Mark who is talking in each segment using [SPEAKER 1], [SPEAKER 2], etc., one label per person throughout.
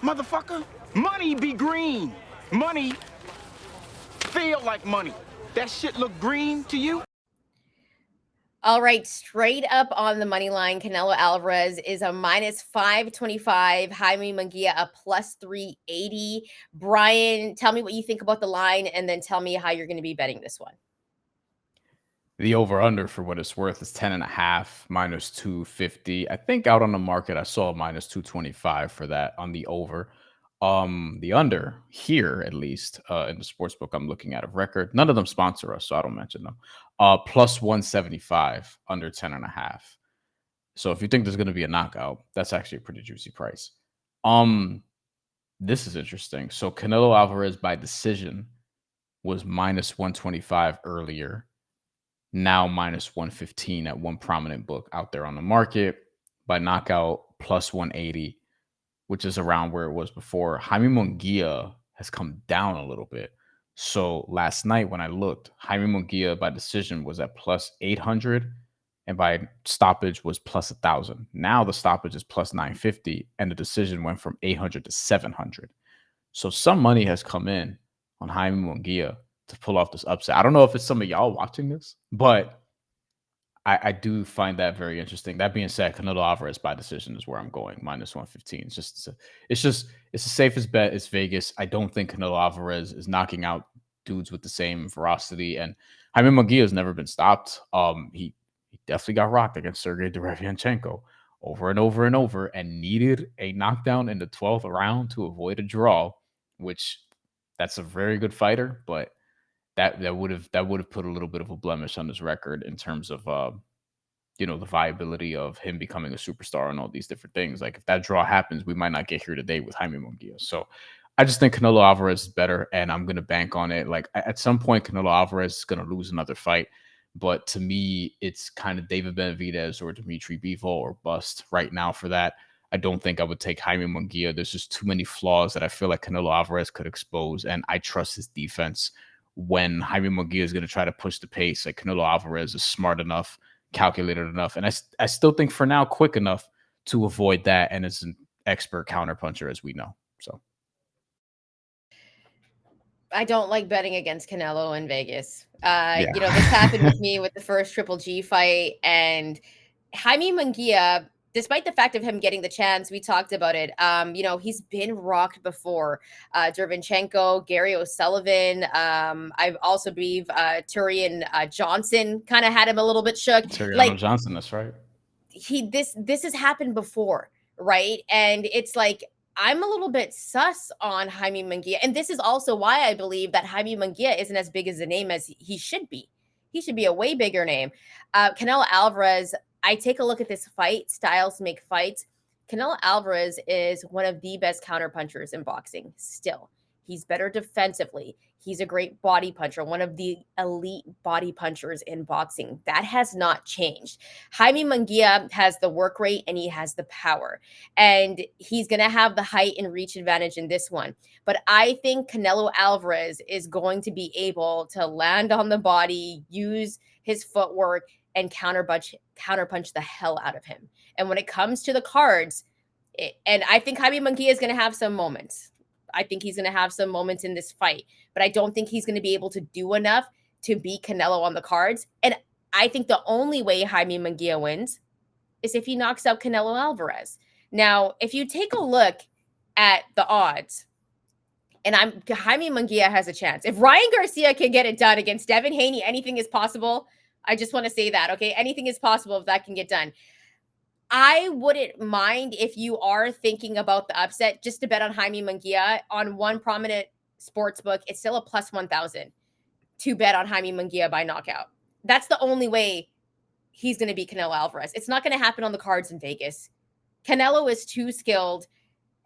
[SPEAKER 1] motherfucker. Money be green. Money feel like money. That shit look green to you?
[SPEAKER 2] All right, straight up on the money line, Canelo Alvarez is a minus 525. Jaime Munguia a plus 380. Brian, tell me what you think about the line, and then tell me how you're going to be betting this one.
[SPEAKER 3] The over-under, for what it's worth, is 10.5, minus 250. I think out on the market, I saw minus 225 for that on the over. The under here, at least, in the sports book I'm looking at of record, none of them sponsor us, so I don't mention them. Plus 175, under 10.5. So if you think there's going to be a knockout, that's actually a pretty juicy price. This is interesting. So Canelo Alvarez by decision was minus 125 earlier. Now minus 115 at one prominent book out there on the market. By knockout, plus 180, which is around where it was before. Jaime Munguia has come down a little bit. So last night when I looked, Jaime Munguia by decision was at plus 800, and by stoppage was plus 1,000. Now the stoppage is plus 950, and the decision went from 800 to 700. So some money has come in on Jaime Munguia to pull off this upset. I don't know if it's some of y'all watching this, but I do find that very interesting. That being said, Canelo Alvarez by decision is where I'm going, minus 115. It's the safest bet. It's Vegas. I don't think Canelo Alvarez is knocking out dudes with the same ferocity, and Jaime Munguia has never been stopped. He definitely got rocked against Sergey Derevyanchenko over and over and over, and needed a knockdown in the 12th round to avoid a draw, which that's a very good fighter, but that would have put a little bit of a blemish on his record in terms of the viability of him becoming a superstar and all these different things. Like if that draw happens, we might not get here today with Jaime Munguia. So I just think Canelo Alvarez is better, and I'm gonna bank on it. Like at some point, Canelo Alvarez is gonna lose another fight, but to me, it's kind of David Benavidez or Dimitri Bivol or bust right now for that. I don't think I would take Jaime Munguia. There's just too many flaws that I feel like Canelo Alvarez could expose, and I trust his defense when Jaime Munguia is going to try to push the pace. Like Canelo Alvarez is smart enough, calculated enough, and I still think for now quick enough to avoid that, and is an expert counterpuncher, as we know. So
[SPEAKER 2] I don't like betting against Canelo in Vegas. This happened with me with the first Triple G fight, and Jaime Munguia, despite the fact of him getting the chance, we talked about it. He's been rocked before. Derevyanchenko, Gary O'Sullivan. I also believe Tyrion Johnson kind of had him a little bit shook.
[SPEAKER 3] Tyrion Johnson, that's right.
[SPEAKER 2] This has happened before, right? And it's like, I'm a little bit sus on Jaime Munguia. And this is also why I believe that Jaime Munguia isn't as big as a name as he should be. He should be a way bigger name. Canelo Alvarez, I take a look at this fight, styles make fights. Canelo Alvarez is one of the best counterpunchers in boxing still. He's better defensively. He's a great body puncher, one of the elite body punchers in boxing. That has not changed. Jaime Munguia has the work rate and he has the power. And he's going to have the height and reach advantage in this one. But I think Canelo Alvarez is going to be able to land on the body, use his footwork, and counterpunch the hell out of him. And when it comes to the cards, and I think Jaime Munguia is going to have some moments. I think he's going to have some moments in this fight, but I don't think he's going to be able to do enough to beat Canelo on the cards. And I think the only way Jaime Munguia wins is if he knocks out Canelo Alvarez. Now, if you take a look at the odds, and Jaime Munguia has a chance. If Ryan Garcia can get it done against Devin Haney, anything is possible. I just want to say that, okay? Anything is possible if that can get done. I wouldn't mind if you are thinking about the upset just to bet on Jaime Munguia on one prominent sports book. It's still a plus 1,000 to bet on Jaime Munguia by knockout. That's the only way he's going to beat Canelo Alvarez. It's not going to happen on the cards in Vegas. Canelo is too skilled,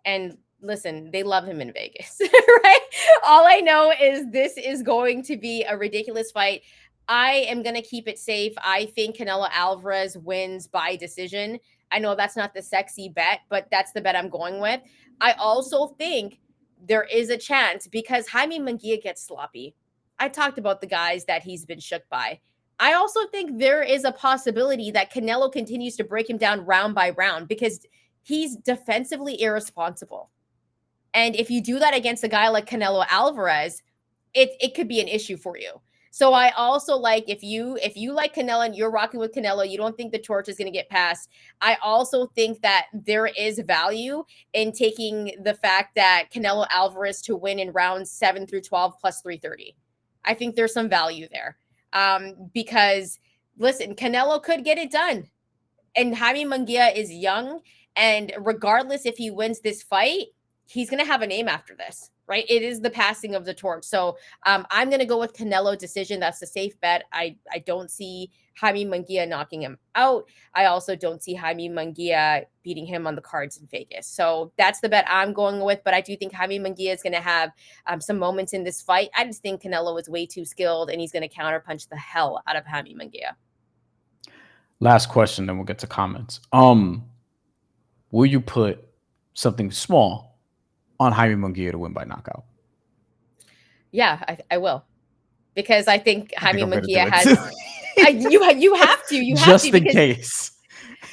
[SPEAKER 2] and listen, they love him in Vegas, right? All I know is this is going to be a ridiculous fight. I am going to keep it safe. I think Canelo Alvarez wins by decision. I know that's not the sexy bet, but that's the bet I'm going with. I also think there is a chance because Jaime Munguia gets sloppy. I talked about the guys that he's been shook by. I also think there is a possibility that Canelo continues to break him down round by round because he's defensively irresponsible. And if you do that against a guy like Canelo Alvarez, it could be an issue for you. So I also like, if you like Canelo and you're rocking with Canelo, you don't think the torch is going to get passed. I also think that there is value in taking the fact that Canelo Alvarez to win in rounds 7 through 12 plus 330. I think there's some value there. Because listen, Canelo could get it done. And Jaime Munguia is young. And regardless if he wins this fight, he's going to have a name after this, right? It is the passing of the torch. So I'm going to go with Canelo decision. That's the safe bet. I don't see Jaime Munguia knocking him out. I also don't see Jaime Munguia beating him on the cards in Vegas. So that's the bet I'm going with. But I do think Jaime Munguia is going to have some moments in this fight. I just think Canelo is way too skilled, and he's going to counterpunch the hell out of Jaime Munguia.
[SPEAKER 3] Last question, then we'll get to comments. Will you put something small on Jaime Munguia to win by knockout?
[SPEAKER 2] Yeah, I will, because I think Jaime Munguia has. You have to. You have
[SPEAKER 3] just
[SPEAKER 2] to,
[SPEAKER 3] in case.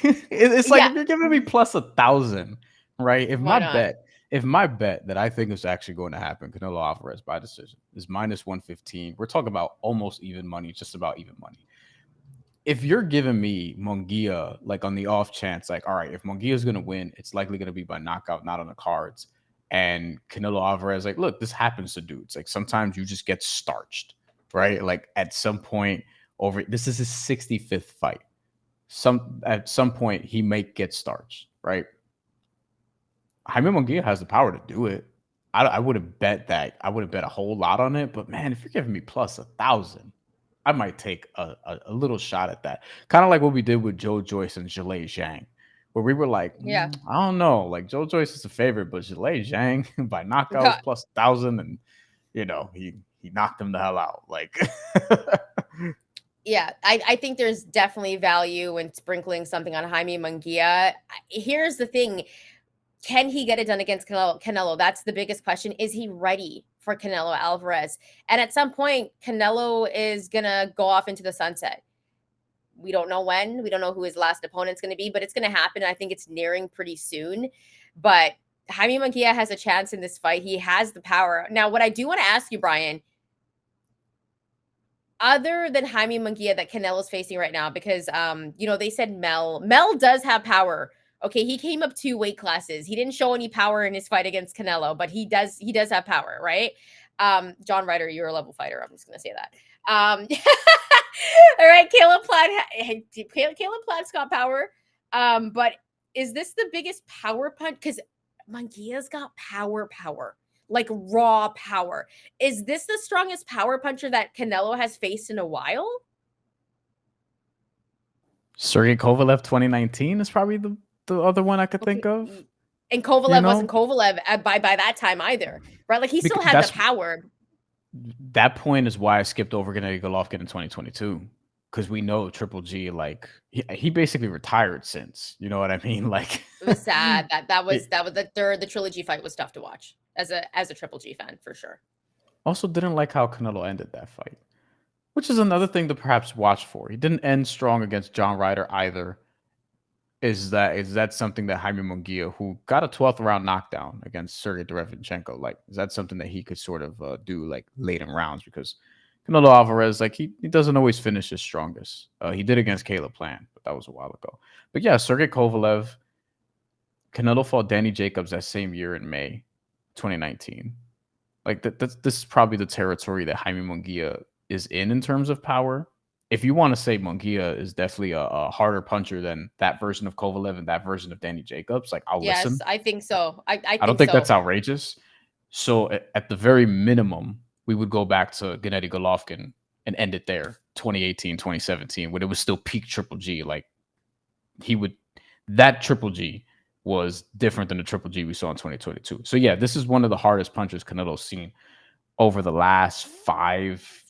[SPEAKER 3] It's like,
[SPEAKER 2] Yeah.
[SPEAKER 3] if you're giving me plus 1,000, right? If
[SPEAKER 2] Why
[SPEAKER 3] my bet that I think is actually going to happen, Canelo Alvarez by decision, is minus 115. We're talking about almost even money, just about even money. If you're giving me Munguia, like on the off chance, like, all right, if Munguia is going to win, it's likely going to be by knockout, not on the cards. And Canelo Alvarez, like, look, this happens to dudes. Like, sometimes you just get starched, right? Like, at some point this is his 65th fight. At some point he may get starched, right? Jaime Munguia has the power to do it. I wouldn't bet that. I wouldn't bet a whole lot on it. But man, if you're giving me plus 1,000, I might take a little shot at that. Kind of like what we did with Joe Joyce and Zhilei Zhang, where we were like,
[SPEAKER 2] Yeah.
[SPEAKER 3] I don't know. Like, Joe Joyce is a favorite, but Zhilei Zhang by knockouts plus 1,000, and he knocked him the hell out. Like,
[SPEAKER 2] yeah, I think there's definitely value in sprinkling something on Jaime Munguia. Here's the thing. Can he get it done against Canelo? That's the biggest question. Is he ready for Canelo Alvarez? And at some point, Canelo is going to go off into the sunset. We don't know when. We don't know who his last opponent's going to be, but it's going to happen. I think it's nearing pretty soon. But Jaime Munguia has a chance in this fight. He has the power. Now, what I do want to ask you, Bryan, other than Jaime Munguia that Canelo's facing right now, because, they said Mel does have power. Okay, he came up 2 weight classes. He didn't show any power in his fight against Canelo, but he does have power, right? John Ryder, you're a level fighter. I'm just gonna say that. All right, Caleb Platt's got power. But is this the biggest power punch? Because Munguia's got power, like raw power. Is this the strongest power puncher that Canelo has faced in a while?
[SPEAKER 3] Sergey Kovalev 2019 is probably the other one I could think of.
[SPEAKER 2] And Kovalev wasn't Kovalev by that time either, right? Like, he still had the power.
[SPEAKER 3] That point is why I skipped over Gennady Golovkin in 2022, because we know Triple G, like, he basically retired since. You know what I mean? Like,
[SPEAKER 2] it was sad. that was the trilogy fight was tough to watch as a Triple G fan, for sure.
[SPEAKER 3] Also, didn't like how Canelo ended that fight, which is another thing to perhaps watch for. He didn't end strong against John Ryder either. Is that something that Jaime Munguia, who got a 12th round knockdown against Sergey Derevyanchenko, like, is that something that he could sort of do like late in rounds? Because Canelo Alvarez, like, he doesn't always finish his strongest. He did against Caleb Plant, but that was a while ago. But yeah, Sergey Kovalev, Canelo fought Danny Jacobs that same year in May 2019. Like, this is probably the territory that Jaime Munguia is in terms of power. If you want to say Munguia is definitely a harder puncher than that version of Kovalev and that version of Danny Jacobs, like, I'll listen.
[SPEAKER 2] Yes, I think so. I
[SPEAKER 3] don't think that's outrageous. So at the very minimum, we would go back to Gennady Golovkin and end it there, 2018, 2017, when it was still peak Triple G. Like, that Triple G was different than the Triple G we saw in 2022. So yeah, this is one of the hardest punches Canelo's seen over the last 5,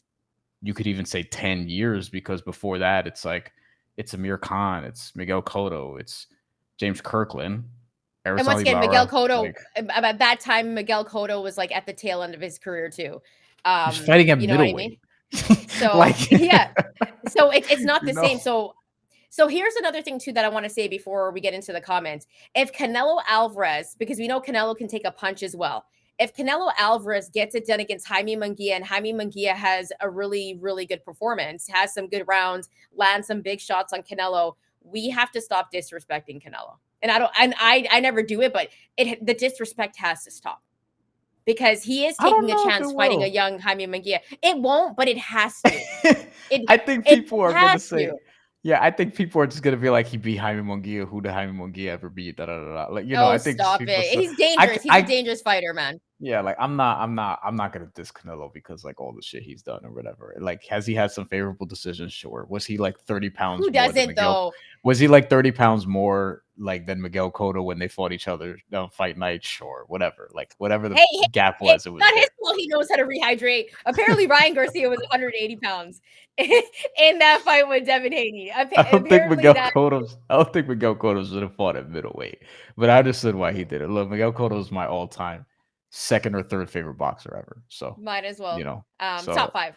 [SPEAKER 3] you could even say 10 years, because before that, it's like, it's Amir Khan, it's Miguel Cotto, it's James Kirkland.
[SPEAKER 2] And once again, Miguel Cotto, about that time, Miguel Cotto was like at the tail end of his career too.
[SPEAKER 3] He's fighting at middleweight.
[SPEAKER 2] So, like, yeah. So it's not the same. So So here's another thing too that I want to say before we get into the comments. If Canelo Alvarez, because we know Canelo can take a punch as well. If Canelo Alvarez gets it done against Jaime Munguia, and Jaime Munguia has a really, really good performance, has some good rounds, lands some big shots on Canelo, we have to stop disrespecting Canelo. And I never do it, but the disrespect has to stop. Because he is taking a chance fighting a young Jaime Munguia. It won't, but it has to.
[SPEAKER 3] I think people are going to say,
[SPEAKER 2] to.
[SPEAKER 3] yeah, I think people are just going to be like, he beat Jaime Munguia. Who did Jaime Munguia ever beat? Da, da, da, da. Like, you know, I think
[SPEAKER 2] stop it. He's dangerous. He's a dangerous fighter, man.
[SPEAKER 3] Yeah, like I'm not gonna diss Canelo because like all the shit he's done or whatever. Like, has he had some favorable decisions? Sure. Was he like 30 pounds?
[SPEAKER 2] Who doesn't though?
[SPEAKER 3] Was he like 30 pounds more like than Miguel Cotto when they fought each other on fight night? Sure, whatever. Like whatever the gap was, it was
[SPEAKER 2] not his fault. He knows how to rehydrate. Apparently, Ryan Garcia was 180 pounds in that fight with Devin Haney.
[SPEAKER 3] I don't think Miguel Cotto should have fought at middleweight, but I understood why he did it. Look, Miguel Cotto is my all-time second or third favorite boxer ever. So
[SPEAKER 2] might as well,
[SPEAKER 3] you know,
[SPEAKER 2] top 5.